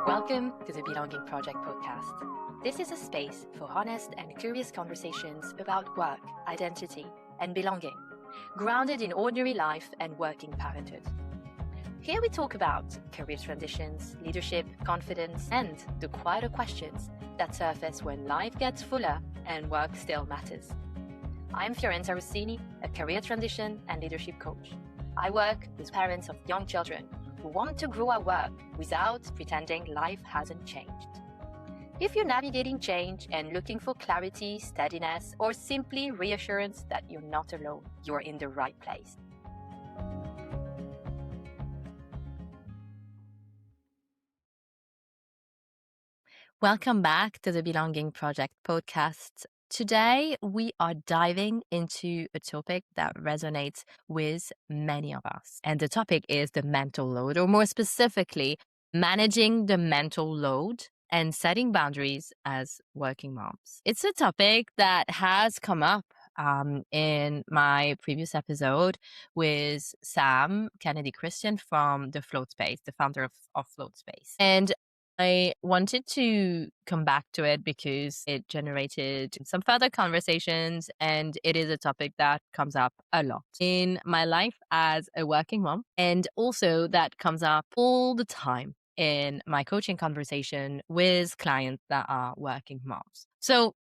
Welcome to the Belonging Project podcast. This is a space for honest and curious conversations about work, identity, and belonging, grounded in ordinary life and working parenthood. Here we talk about career transitions, leadership, confidence, and the quieter questions that surface when life gets fuller and work still matters. I'm Fiorenza, a career transition and leadership coach. I work with parents of young children who want to grow at work without pretending life hasn't changed. If you're navigating change and looking for clarity, steadiness, or simply reassurance that you're not alone, you're in the right place. Welcome back to the Belonging Project podcast. Today, we are diving into a topic that resonates with many of us. And the topic is the mental load, or more specifically, managing the mental load and setting boundaries as working moms. It's a topic that has come up in my previous episode with Sam Kennedy Christian from the Float Space, the founder of Float Space. And I wanted to come back to it because it generated some further conversations, and it is a topic that comes up a lot in my life as a working mom, and also that comes up all the time in my coaching conversation with clients that are working moms. So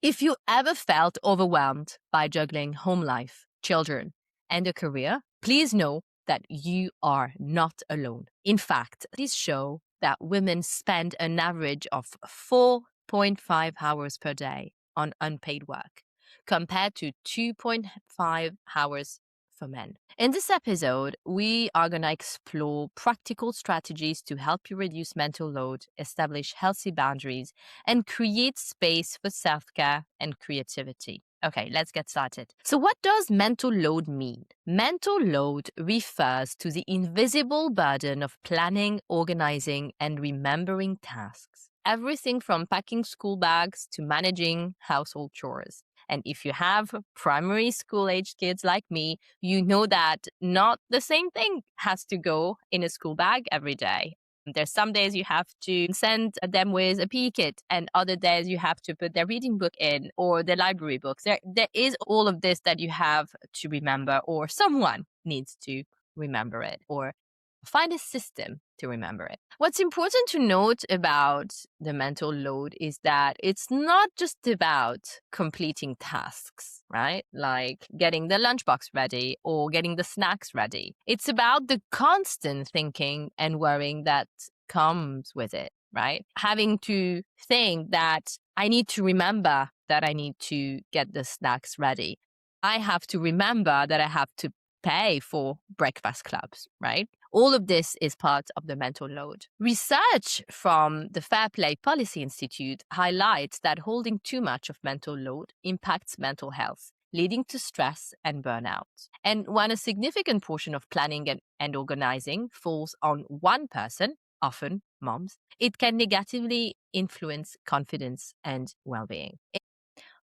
if you ever felt overwhelmed by juggling home life, children, and a career, please know that you are not alone. In fact, studies show that women spend an average of 4.5 hours per day on unpaid work, compared to 2.5 hours for men. In this episode, we are going to explore practical strategies to help you reduce mental load, establish healthy boundaries, and create space for self-care and creativity. Okay, let's get started. So what does mental load mean? Mental load refers to the invisible burden of planning, organizing, and remembering tasks. Everything from packing school bags to managing household chores. And if you have primary school-aged kids like me, you know that not the same thing has to go in a school bag every day. There's some days you have to send them with a PE kit, and other days you have to put their reading book in or their library books. There is all of this that you have to remember, or someone needs to remember it, or find a system to remember it. What's important to note about the mental load is that it's not just about completing tasks, right? Like getting the lunchbox ready or getting the snacks ready. It's about the constant thinking and worrying that comes with it, right? Having to think that I need to remember that I need to get the snacks ready. I have to remember that I have to pay for breakfast clubs, right? All of this is part of the mental load. Research from the Fair Play Policy Institute highlights that holding too much of mental load impacts mental health, leading to stress and burnout. And when a significant portion of planning and organizing falls on one person, often moms, it can negatively influence confidence and well-being.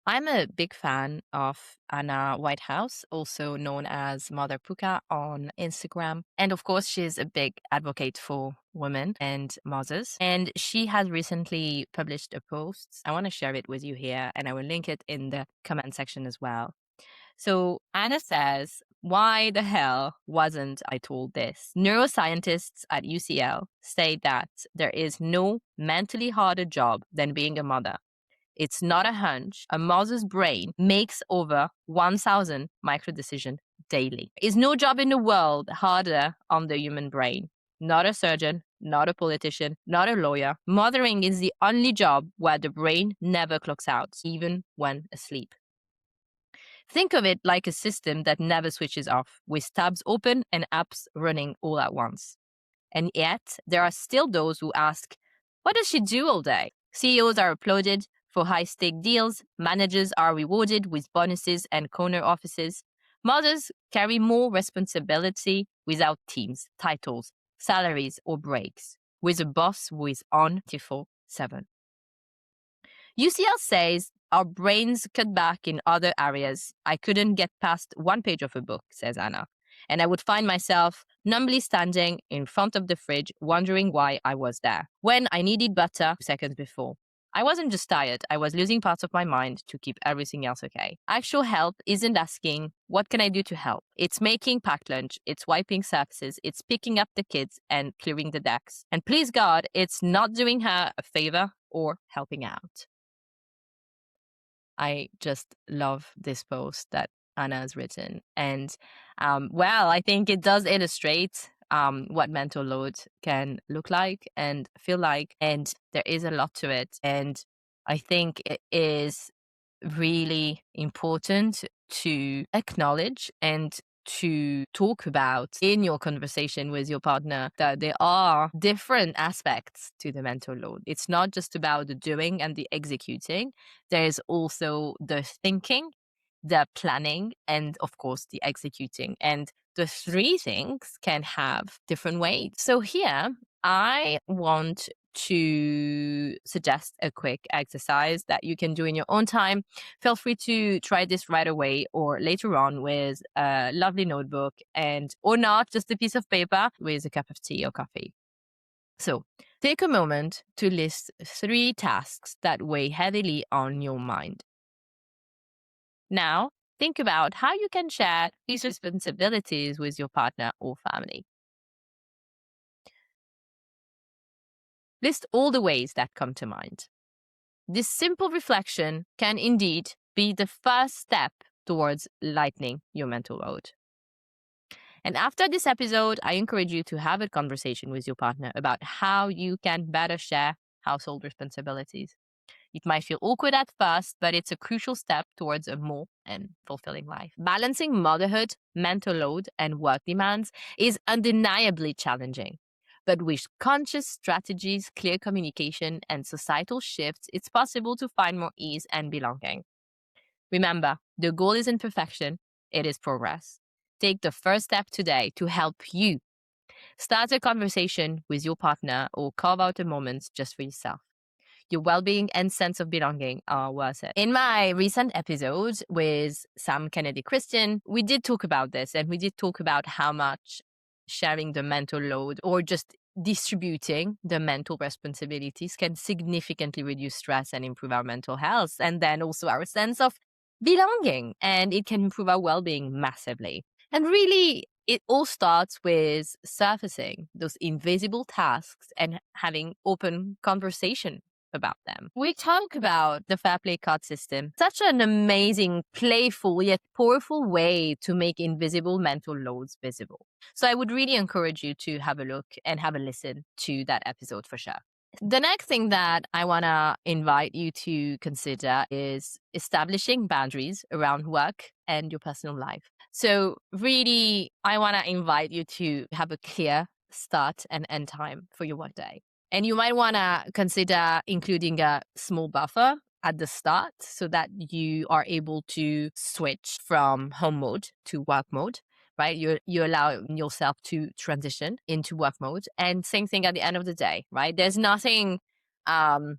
I'm a big fan of Anna Whitehouse, also known as Mother Puka on Instagram. And of course, she's a big advocate for women and mothers. And she has recently published a post. I want to share it with you here, and I will link it in the comment section as well. So Anna says, why the hell wasn't I told this? Neuroscientists at UCL say that there is no mentally harder job than being a mother. It's not a hunch. A mother's brain makes over 1,000 micro decisions daily. There is no job in the world harder on the human brain. Not a surgeon, not a politician, not a lawyer. Mothering is the only job where the brain never clocks out, even when asleep. Think of it like a system that never switches off, with tabs open and apps running all at once. And yet, there are still those who ask, what does she do all day? CEOs are applauded for high-stake deals, managers are rewarded with bonuses and corner offices. Mothers carry more responsibility without teams, titles, salaries, or breaks, with a boss who is on 24/7. UCL says our brains cut back in other areas. I couldn't get past one page of a book, says Anna. And I would find myself numbly standing in front of the fridge, wondering why I was there, when I needed butter 2 seconds before. I wasn't just tired, I was losing parts of my mind to keep everything else okay. Actual help isn't asking, what can I do to help? It's making packed lunch, it's wiping surfaces, it's picking up the kids and clearing the decks. And please God, it's not doing her a favor or helping out. I just love this post that Anna has written. And well, I think it does illustrate what mental load can look like and feel like. And there is a lot to it. And I think it is really important to acknowledge and to talk about in your conversation with your partner that there are different aspects to the mental load. It's not just about the doing and the executing. There's also the thinking, the planning, and of course the executing. And the three things can have different weights. So here I want to suggest a quick exercise that you can do in your own time. Feel free to try this right away or later on with a lovely notebook and or not, just a piece of paper with a cup of tea or coffee. So take a moment to list 3 tasks that weigh heavily on your mind. Now, think about how you can share these responsibilities with your partner or family. List all the ways that come to mind. This simple reflection can indeed be the first step towards lightening your mental load. And after this episode, I encourage you to have a conversation with your partner about how you can better share household responsibilities. It might feel awkward at first, but it's a crucial step towards a more and fulfilling life. Balancing motherhood, mental load, and work demands is undeniably challenging. But with conscious strategies, clear communication, and societal shifts, it's possible to find more ease and belonging. Remember, the goal isn't perfection, it is progress. Take the first step today to help you. Start a conversation with your partner or carve out a moment just for yourself. Your well-being and sense of belonging are worth it. In my recent episode with Sam Kennedy Christian, we did talk about this, and we did talk about how much sharing the mental load or just distributing the mental responsibilities can significantly reduce stress and improve our mental health, and then also our sense of belonging, and it can improve our well-being massively. And really, it all starts with surfacing those invisible tasks and having open conversation about them. We talk about the Fair Play card system, such an amazing, playful, yet powerful way to make invisible mental loads visible. So I would really encourage you to have a look and have a listen to that episode for sure. The next thing that I want to invite you to consider is establishing boundaries around work and your personal life. So really, I want to invite you to have a clear start and end time for your workday. And you might want to consider including a small buffer at the start so that you are able to switch from home mode to work mode, right? You allow yourself to transition into work mode. And same thing at the end of the day, right? There's nothing as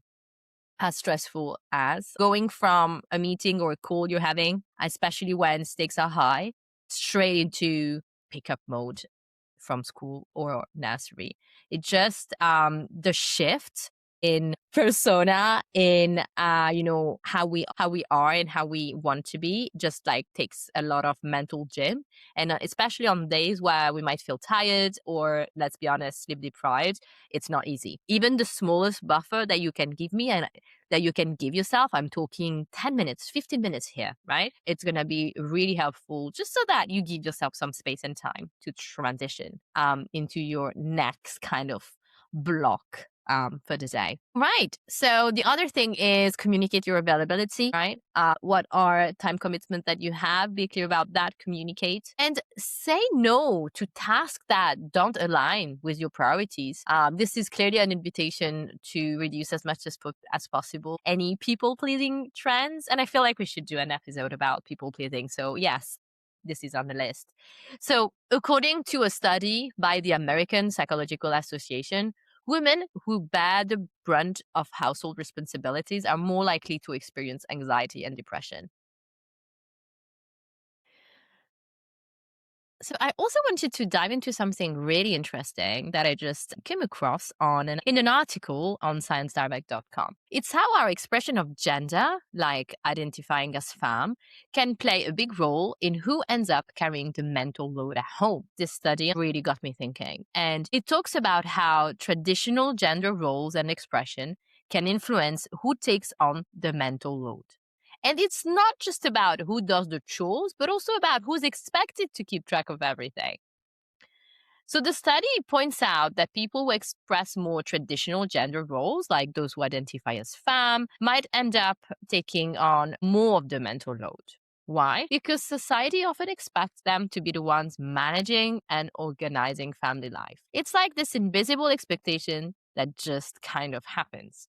stressful as going from a meeting or a call you're having, especially when stakes are high, straight into pickup mode from school or nursery. It just the shift in persona, in how we are and how we want to be, just like takes a lot of mental gym. And especially on days where we might feel tired or, let's be honest, sleep deprived, it's not easy. Even the smallest buffer that you can give me and that you can give yourself, I'm talking 10 minutes, 15 minutes here, right? It's going to be really helpful just so that you give yourself some space and time to transition into your next kind of block for the day. Right. So the other thing is communicate your availability, right? What are time commitments that you have? Be clear about that, communicate, and say no to tasks that don't align with your priorities. This is clearly an invitation to reduce as much as possible any people-pleasing trends. And I feel like we should do an episode about people-pleasing. So yes, this is on the list. So according to a study by the American Psychological Association, women who bear the brunt of household responsibilities are more likely to experience anxiety and depression. So I also wanted to dive into something really interesting that I just came across in an article on sciencedirect.com. It's how our expression of gender, like identifying as femme, can play a big role in who ends up carrying the mental load at home. This study really got me thinking, and it talks about how traditional gender roles and expression can influence who takes on the mental load. And it's not just about who does the chores, but also about who's expected to keep track of everything. So the study points out that people who express more traditional gender roles, like those who identify as femme, might end up taking on more of the mental load. Why? Because society often expects them to be the ones managing and organizing family life. It's like this invisible expectation that just kind of happens.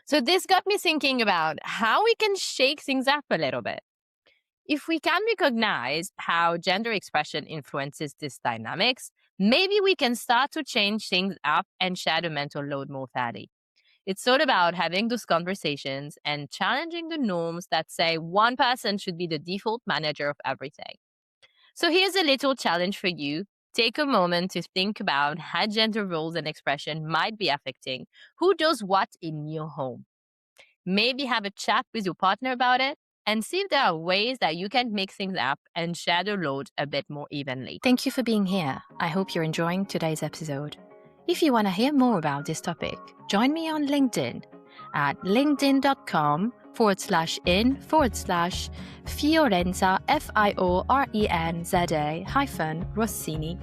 So this got me thinking about how we can shake things up a little bit. If we can recognize how gender expression influences these dynamics, maybe we can start to change things up and share the mental load more fairly. It's all about having those conversations and challenging the norms that say one person should be the default manager of everything. So here's a little challenge for you. Take a moment to think about how gender roles and expression might be affecting who does what in your home. Maybe have a chat with your partner about it and see if there are ways that you can mix things up and share the load a bit more evenly. Thank you for being here. I hope you're enjoying today's episode. If you want to hear more about this topic, join me on LinkedIn at linkedin.com/in/Fiorenza, Fiorenza-Rossini, Rossini.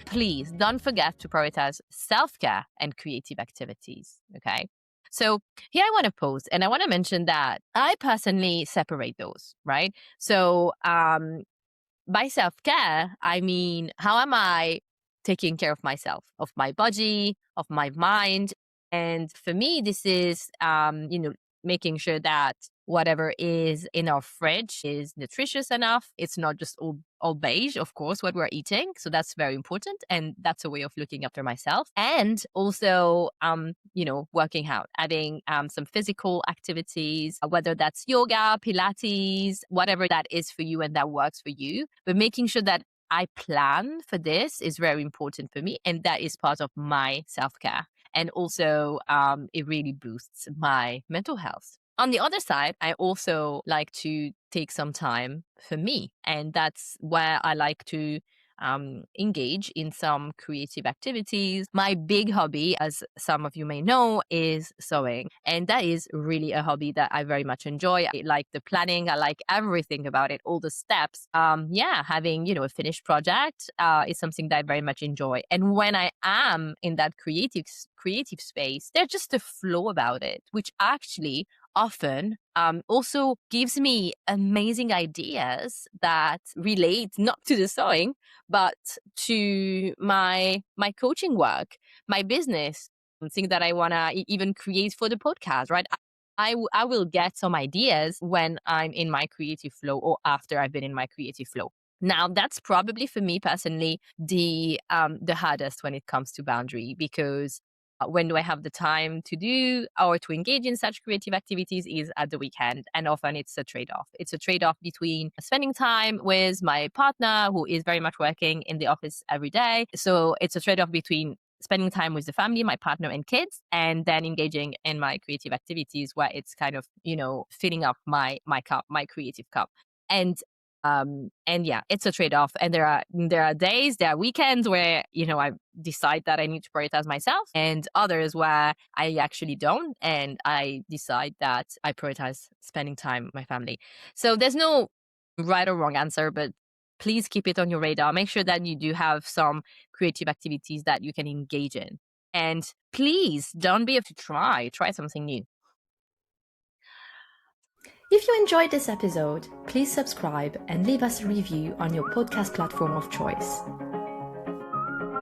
Please don't forget to prioritize self-care and creative activities, okay? So here I want to pause and I want to mention that I personally separate those, right? So by self-care, I mean, how am I taking care of myself, of my body, of my mind? And for me, this is, making sure that whatever is in our fridge is nutritious enough. It's not just all beige, of course, what we're eating. So that's very important. And that's a way of looking after myself. And also, working out, adding some physical activities, whether that's yoga, Pilates, whatever that is for you and that works for you. But making sure that I plan for this is very important for me. And that is part of my self-care. And also, it really boosts my mental health. On the other side, I also like to take some time for me. And that's where I like to engage in some creative activities. My big hobby, as some of you may know, is sewing. And that is really a hobby that I very much enjoy. I like the planning. I like everything about it, all the steps. Having, a finished project is something that I very much enjoy. And when I am in that creative space, there's just a flow about it, which actually often also gives me amazing ideas that relate not to the sewing, but to my coaching work, my business, something that I want to even create for the podcast, right? I will get some ideas when I'm in my creative flow or after I've been in my creative flow. Now, that's probably for me personally the hardest when it comes to boundary, because when do I have the time to do or to engage in such creative activities is at the weekend. And often it's a trade-off. It's a trade-off between spending time with my partner, who is very much working in the office every day. So it's a trade-off between spending time with the family, my partner and kids, and then engaging in my creative activities where it's kind of, filling up my cup, my creative cup. And yeah, it's a trade-off. And there are days, there are weekends where, I decide that I need to prioritize myself, and others where I actually don't. And I decide that I prioritize spending time with my family. So there's no right or wrong answer, but please keep it on your radar. Make sure that you do have some creative activities that you can engage in. And please don't be afraid to try something new. If you enjoyed this episode, please subscribe and leave us a review on your podcast platform of choice.